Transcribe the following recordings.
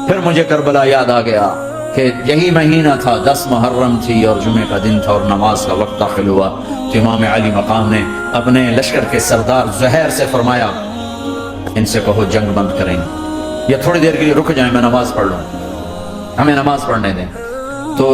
پھر مجھے کربلا یاد آ گیا کہ یہی مہینہ تھا، 10 محرم تھی اور جمعے کا دن تھا اور نماز کا وقت داخل ہوا تو امام علی مقام نے اپنے لشکر کے سردار زہیر سے فرمایا ان سے کہو جنگ بند کریں یا تھوڑی دیر کے لیے رک جائیں، میں نماز پڑھ لوں، ہمیں نماز پڑھنے دیں۔ تو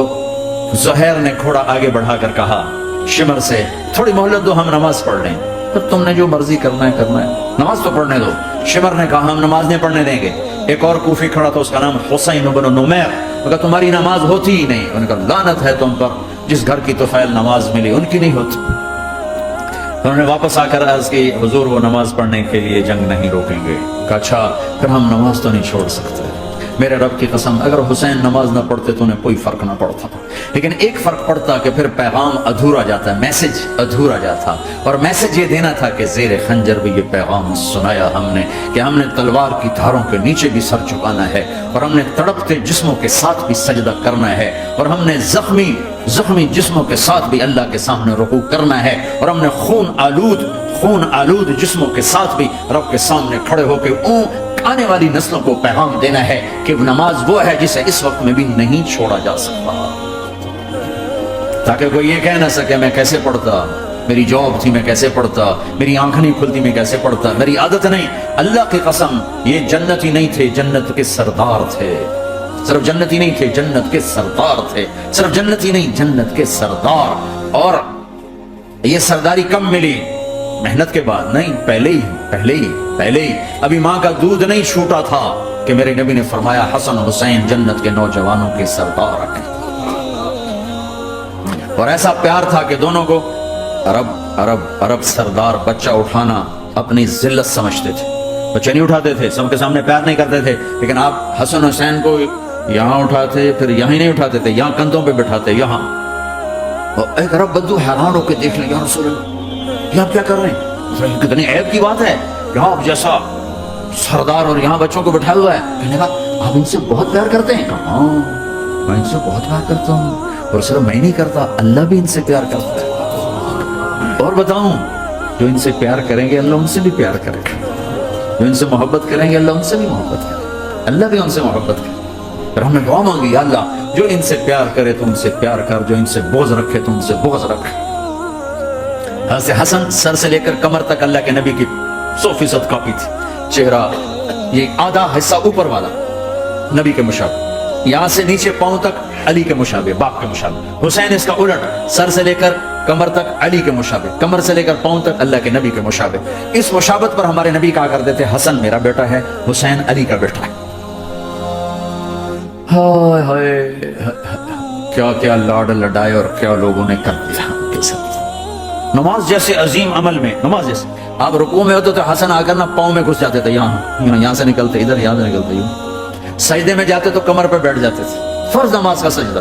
زہیر نے گھوڑا آگے بڑھا کر کہا شمر سے تھوڑی مہلت دو، ہم نماز پڑھ لیں، پھر تم نے جو مرضی کرنا ہے نماز تو پڑھنے دو۔ شمر نے کہا ہم نماز نہیں پڑھنے دیں گے۔ ایک اور کوفی کھڑا تھا، اس کا نام حسین بن نمیر، کہا تمہاری نماز ہوتی ہی نہیں۔ انہوں نے کہا لعنت ہے تم پر، جس گھر کی طفیل نماز ملی ان کی نہیں ہوتی۔ انہوں نے واپس آ کر عرض کی حضور وہ نماز پڑھنے کے لیے جنگ نہیں روکیں گے۔ کہا اچھا پھر ہم نماز تو نہیں چھوڑ سکتے۔ میرے رب کی قسم اگر حسین نماز نہ پڑھتے تو انہیں کوئی فرق نہ پڑتا، لیکن ایک فرق پڑتا کہ پھر پیغام ادھورا جاتا، میسج ادھورا جاتا، اور میسج یہ دینا تھا کہ زیر خنجر بھی یہ پیغام سنایا ہم نے کہ ہم نے تلوار کی دھاروں کے نیچے بھی سر جھکانا ہے، اور ہم نے تڑپتے جسموں کے ساتھ بھی سجدہ کرنا ہے، اور ہم نے زخمی جسموں کے ساتھ بھی اللہ کے سامنے رکوع کرنا ہے، اور ہم نے خون آلود جسموں کے ساتھ بھی رب کے سامنے کھڑے ہو کے آنے والی نسلوں کو پیغام دینا ہے کہ نماز وہ ہے جسے اس وقت میں بھی نہیں چھوڑا جا سکتا، تاکہ کوئی یہ کہہ نہ سکے میں کیسے پڑھتا، میری جاب تھی میں کیسے پڑھتا، میری آنکھ نہیں کھلتی میں کیسے پڑھتا، میری عادت نہیں۔ اللہ کی قسم یہ جنتی نہیں تھے، جنت کے سردار تھے، صرف جنتی نہیں تھے، جنت کے سردار تھے، صرف جنتی نہیں جنت کے سردار۔ اور یہ سرداری کم ملی؟ محنت کے بعد نہیں، پہلے ہی ابھی ماں کا دودھ نہیں چھوٹا تھا کہ میرے نبی نے فرمایا حسن حسین جنت کے نوجوانوں کے سردار ہیں، اور ایسا پیار تھا کہ دونوں کو عرب سردار بچہ اٹھانا اپنی ذلت سمجھتے تھے، بچے نہیں اٹھاتے تھے، سب کے سامنے پیار نہیں کرتے تھے، لیکن آپ حسن حسین کو یہاں اٹھاتے، پھر یہاں ہی نہیں اٹھاتے تھے، یہاں کندھوں پہ بٹھاتے، یہاں۔ اور ایک عرب بندو حیران ہو کے دیکھ لیں یا رسول اللہ یہ آپ کیا کر رہے ہیں، کتنی عیب کی بات ہے، یہاں آپ جیسا سردار اور یہاں بچوں کو بٹھایا ہوا ہے۔ کہنے لگا آپ ان سے بہت پیار کرتے ہیں؟ کہا ہاں میں ان سے بہت پیار کرتا ہوں، اور صرف میں نہیں کرتا اللہ بھی ان سے پیار کرتا ہے۔ اور بتاؤں جو ان سے پیار کریں گے اللہ ان سے بھی پیار کرے گا، جو ان سے محبت کریں گے اللہ ان سے بھی محبت کرے، اللہ بھی ان سے محبت کرے۔ پھر ہم نے دعا مانگی یا اللہ جو ان سے پیار کرے تو ان سے پیار کر، جو ان سے بغض رکھے تو ان سے بغض رکھ۔ حضرت حسن سر سے لے کر کمر تک اللہ کے نبی کی 100% کاپی تھی، چہرہ یہ آدھا حصہ اوپر والا نبی کے مشابہ، یہاں سے نیچے پاؤں تک علی کے مشابہ، باپ کے مشابہ۔ حسین اس کا الٹ، سر سے لے کر کمر تک علی کے مشابہ، کمر سے لے کر پاؤں تک اللہ کے نبی کے مشابہ۔ اس مشابہت پر ہمارے نبی کہا کرتے تھے حسن میرا بیٹا ہے، حسین علی کا بیٹا ہے۔ ہائے ہائے کیا کیا لاڈ لڈائے اور کیا لوگوں نے کر دیا کے ساتھ۔ نماز جیسے عظیم عمل میں، نماز جیسے آپ رکوع میں ہوتے تو حسن آ کر نہ پاؤں میں گھس جاتے تھے، یہاں سے نکلتے ادھر، یہاں سے نکلتے یوں، سجدے میں جاتے تو کمر پہ بیٹھ جاتے تھے، فرض نماز کا سجدہ۔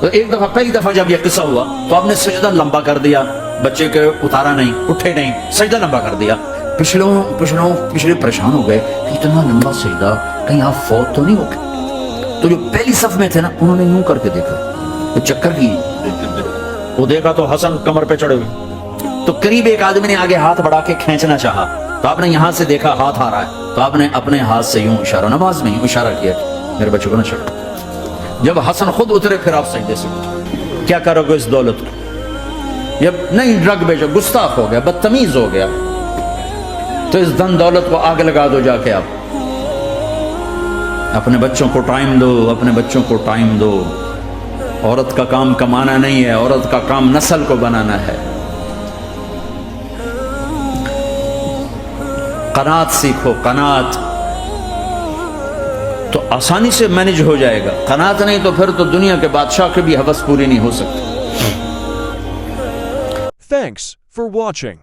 تو ایک دفعہ پہلی دفعہ جب یہ قصہ ہوا تو آپ نے سجدہ لمبا کر دیا، بچے کے اتارا نہیں، اٹھے نہیں، سجدہ لمبا کر دیا۔ پچھلے پریشان ہو گئے اتنا لمبا سجدہ کہیں آپ فوت تو نہیں ہو گئے؟ تو جو پہلی صف میں تھے نا انہوں نے یوں کر کے دیکھا تو چکر کی، وہ دیکھا تو حسن کمر پہ چڑھے ہوئے، تو قریب ایک آدمی نے آگے ہاتھ بڑھا کے کھینچنا چاہا تو آپ نے یہاں سے دیکھا ہاتھ آ رہا ہے تو آپ نے اپنے ہاتھ سے یوں اشارہ، نماز میں یوں اشارہ کیا کہ میرے بچوں کو نہ چھوڑو۔ جب حسن خود اترے پھر آپ سجدے سے اٹھے، کیا کرو گے اس دولت کو؟ جب نہیں ڈرگ بیچو، گستاخ ہو گیا، بدتمیز ہو گیا، تو اس دن دولت کو آگ لگا دو جا کے۔ آپ اپنے بچوں کو ٹائم دو، اپنے بچوں کو ٹائم دو۔ عورت کا کام کمانا نہیں ہے، عورت کا کام نسل کو بنانا ہے۔ قناعت سیکھو، قناعت تو آسانی سے مینج ہو جائے گا، قناعت نہیں تو پھر تو دنیا کے بادشاہ کی بھی ہوس پوری نہیں ہو سکتی۔ Thanks for watching.